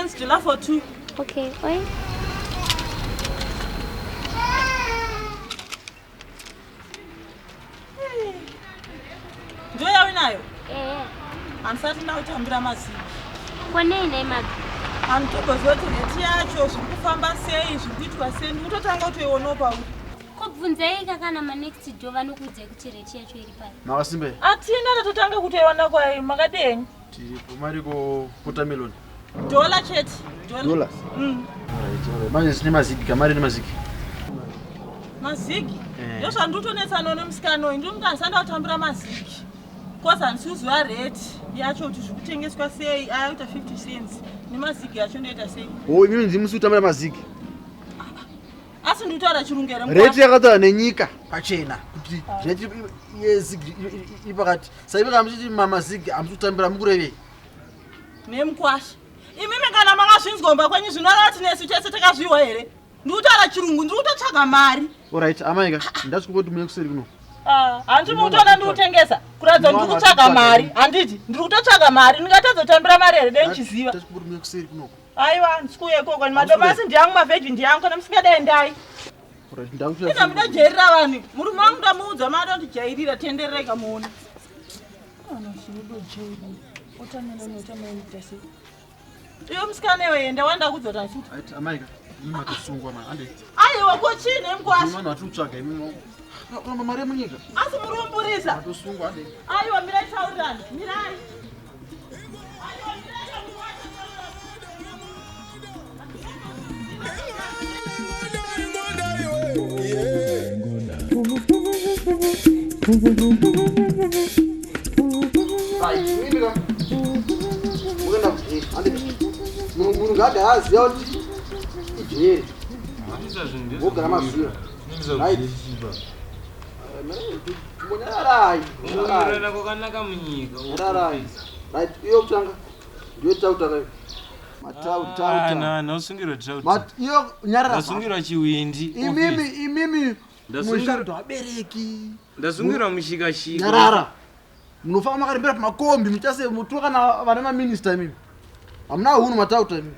chickens to love for 2. Okay, oi. Do you know? Eh. Ansati na utambira maziki. Kone ine maga. Anitogozoti neti yacho zvikufamba sei zvikuitwa sei utotanga kutoiona pa. Kubvunzei kana ma next door vanokudze kuti reti yacho iri pai. Makasimbe. Atina totanga kutoiona kwai makadenyi. Tiri kumariko watermelon. Dollar cheti. Dollars. Alright. Manje sine maziki kamari ne maziki. Maziki? Yosha ndutonetsa nomusikano ndimukasanda kutambira maziki. Koza nsuzuwa rate yacho kuti zvikutengeswa sei ayaita 50 cents nemaziki yacho ndoita sei. Oh, imini ndimusi kutambira maziki. Asi ndutaura chirungere mukwa. Rate yakataura nenyika pachena kuti rate yezigi ipakati. Saiva kamuchiti mamaziki amutambira mukurevei. Nemkwasha. Imimi kana makazvinzgomba kwenyu zvinorati nesu tese takazviwa here. Ndutaura chirungu ndikutotsvaga mari. Alright, amaika ndasikuti muye kuseri kuno. Handi mutona ndiutengesa kuratidza ndiri kutsvaga mari handiti ndiri kutotsvaga mari ndingatadzotambira mari here dei ndichiziva. Ndasikuti muye kuseri kuno. Aiwa ndisikuye ikoko madomasi ndiyangu mavheji ndiyangu kana musingadai ndai. Alright, ndakushira. Ina mudajairira vanhu murume wangu ndamuudza mari andijairira tenderereka muone. Ana zvinodojairira utameloni sei. Iyo musikana wenda wanda kudzota chuta. Right, amaika imatosungwa man ande. Aiwa kochine mkwasha. Mwana watutsvaga imimo. Kuna mari munyika. Asi murumburisa. Atosungwa ande. Aiwa mirai taurirani. Mirai. Munhu ngadaziva kuti ijeri wogara mazuva kwakanaka munyika iyo kutanga ndotautakai iyo nyararasungirwa chiwindi imimi musharudo wabereki ndasungirwa mushikashika nyarara munofamba makarembera pamakombi muchase mutuka na vana maminista imimi hamuna hunhu matauta imimi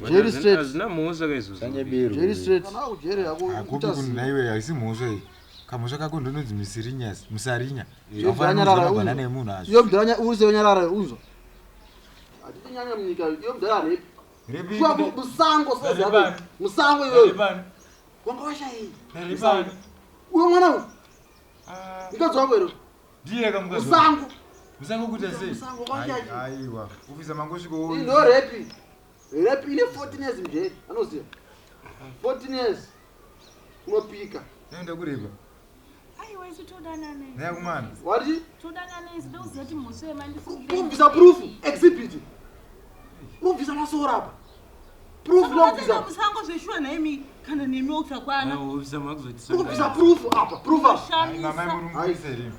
Jerry Street. Azina mhosva kaizvozvo. Jerry Street. Kana kujeri yako. Akuti naiwe haisi mhosva iyi. Kamhosva kako ndononzi Musarinyas, Musarinya. Zvanyarara bana nemunhu azvo. Iyo mudhara uze nyarara uzo. Atiti nyanya munyika iyo mudhara repi. Repi. Kwa musango sasa. Musango iwe. Wanga washai. Musango. Uyo mwana uyu. Ndikadzwa kwero. Ndiye kamukazwa. Musango. Musango kuita sei? Musango washai. Aiwa. Ufisa mangosviko uyu. Ino repi. Repi ine 14 years mjeri. Anoziva. 14 years. Unopika. Nenda kurepa. Aiwa isi todanane. Naya kumana. Wati? Todanane isi ndoziva kuti mhosva yemandisungire. Ubvisa proof exhibit. Ubvisa masora apa. Proof nobvisa. Musango zveshua naimi kana nemi okusakwana. Ubvisa proof apa. Proof apa. Mama murunguiseri.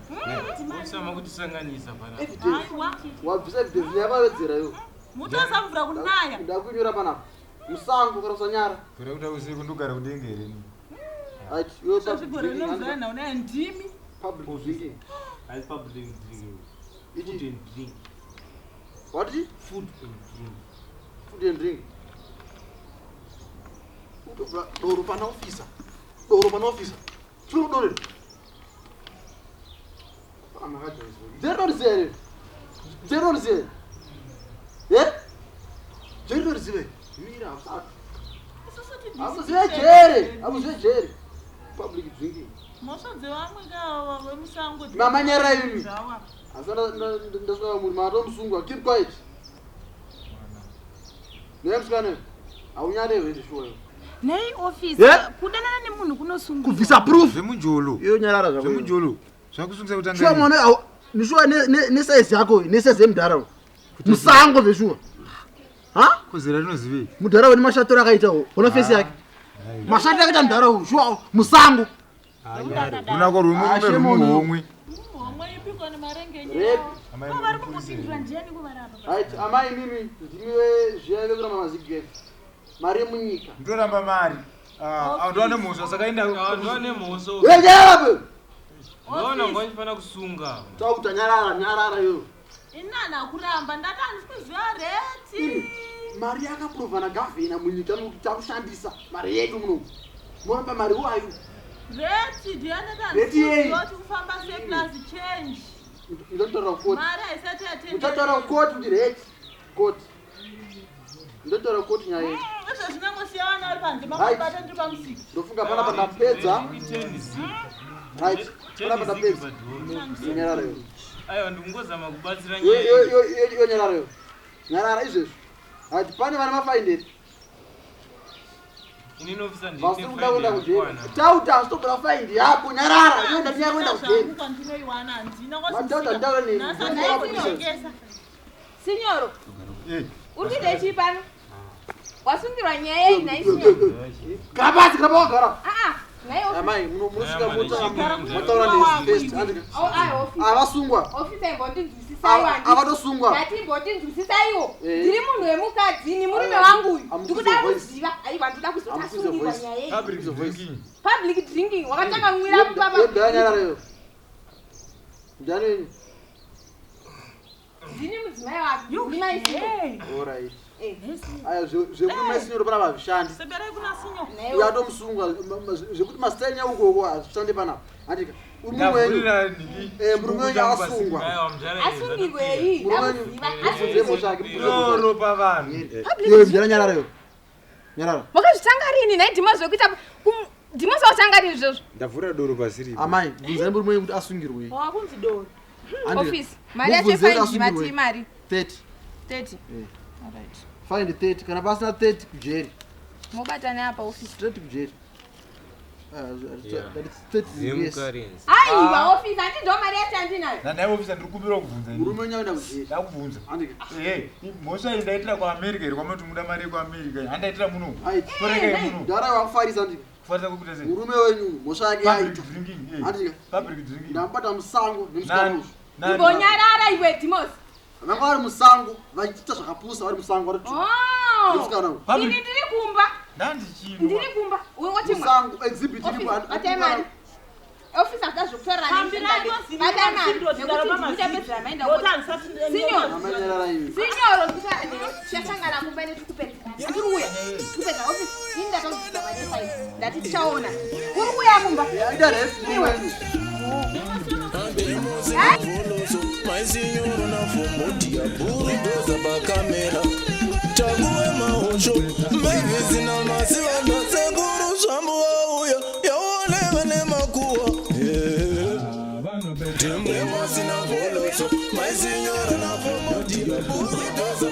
Usama kutisanganisa pana. Aiwa. Wabvisa evidence yavawedzera yo. Mutosa mvura kunaya. Ndakunyora panapa. Musango kana usanyara. Kuri kuti usiku ndogara kudengere. Right, yo Zvigore nomvura naunaya ndimi. public drinking. As public drinking. It Food is and drink. what is it? Food and drink. Food and drink. Doro pana officer. Doro pana officer. Churu doro. Ama haja hizo. Zero zero. Zero zero. Eh? Zero zero. Mira, sabe? Amuzwe jeri. Public drinking. Mhosva dzevamwe kava vemusango. Mamanyara imi. Asana ndasvika muri mato musungwa. Keep quiet. Nemskane. Aunyareve ndishoyo. Nei officer kudanana nemunhu kunosungwa. Kubvisa proof. Zvemunjolo. Iyo nyarara zvako. Zvemunjolo. Zvakusungisa kutanga. Shuwa mwana nishwa ne size yako, ne size yemudhara. Musango veshuwa. Ha? Kozera rinozive. Mudhara wene mashatora akaitawo. Ona face yake. Mashati akaita mudhara uyu. Shuwa musango. Unako rumwe rumwe. Homwe ipikwa nemarenge Rep. nyaya. Vari kungopindura ndiani kuvarapa. Right, amai mimi ndimiwe zviyayo kuramba mazigi. Mari munyika. Ndoramba mari. Ndone mhosva sakaenda. Ndone mhosva. Wejabe. Ndona ngonifanira kusunga. Tauta nyarara yo. Inana kuramba ndatani sikuziva reti. mari yakaprova nagavhena munyika takushandisa mari yedu muno munopa mari wayo reti Reti yei? ndianati kufamba seclass change ndotaura kukoti mari haisati muchataura kukoti kuti reti koti ndotaura kukoti nyaya yedu izvo zvinangosiya vana vari panze makabata ndiri pamusika ndofunga panapa ndapedza right panapa ndapedza nyarara yo aiwa ndikungozama kubatsira yo nyarara yo nyarara izvezvo hati pane vana mafainderi vasi kuda kuenda kujeri tauta stopera faindi yako nyarara iyo ndatinya kuenda kujeri kwandinoiwana handina matauta ndaura nini Signoro, uri kuita chii pano? Wasungirwa nyaya yei nhai signoro? Kapasi kapakagara. Nhai office. Amai munosvika motaura nezvibest andika. Avasungwa. Office imbondinzwisisaiwo handiti. Avatosungwa. Ndati imbondinzwisisaiwo. Ndiri munhu wemukadzi, ni murume wangu uyu. Ndikuda kuziva. Aiwa ndinoda kuzotasungirwa nyaya yei. Public drinking. Wakatanga kumwira kupapa. Ndanyararayo. Ndani. Ndini mudzimai wako. Ndini maisiyo. Alright. Aya zvekuti signor pana vavishandi. seberai kuna signor Yatomusungwa zvekuti mastaili nyauko azvishande panapa. Andika. Murume wenyu asungwa. Asungirwei. Ropa vanhu. Nyararayo. Nyarara. Wakazvitanga rini nhai Dhimozi wekuita Dhimozi watanga rini izvozvo? Ndavhura doro pasiripo. Amai, bvunzai murume wenyu kuti asungirwei. wakunzi doro Office. Mari yacho faini mati mari 30. 30. Alright. Fine 30 kana pasina 30 kujeri. Mobatane apa office. Straight kujeri. That is 30 years. Aiwa office andi mari yacho andinayo. Nandai ofisa ndiri kumbira kubvunza. Murume wenyu aenda kujeri. Ndakubvunza. Andika. Mhosva iyi ndaitira kuAmerica iri kwamati muda mari yekuAmerica. Handaitira muno. Koreka muno. Ndara wakufarisa andika. Kufarisa kukuita sei? Murume wenyu mhosva yake yaita. Andika. Public drinking. Ndambata musango nemusikana. Imbonyarara iwe Dhimozi. Vanga vari musango vachiita zvakapusa vari musango vari nemusikana. Ini ndiri kumba. Ndandichino. Ndiri kumba. Uwe wati Musango exhibit iri kwa. Atai mari. Office akazvokutorera Signor, tichasangana kumba netikupedza. Ndiri uya. Tikupedza office. Ini ndatoziva mari ndati tichaona. Kuri kuya kumba. Yaita rest wenyu. Maisinho na fomoti ya bulldozer bakamera chaguwe mahosho mevisi na masiva na seguru shambu wauya yaone vane makuwa temwe masina voloso maisinho na fomoti ya bulldozer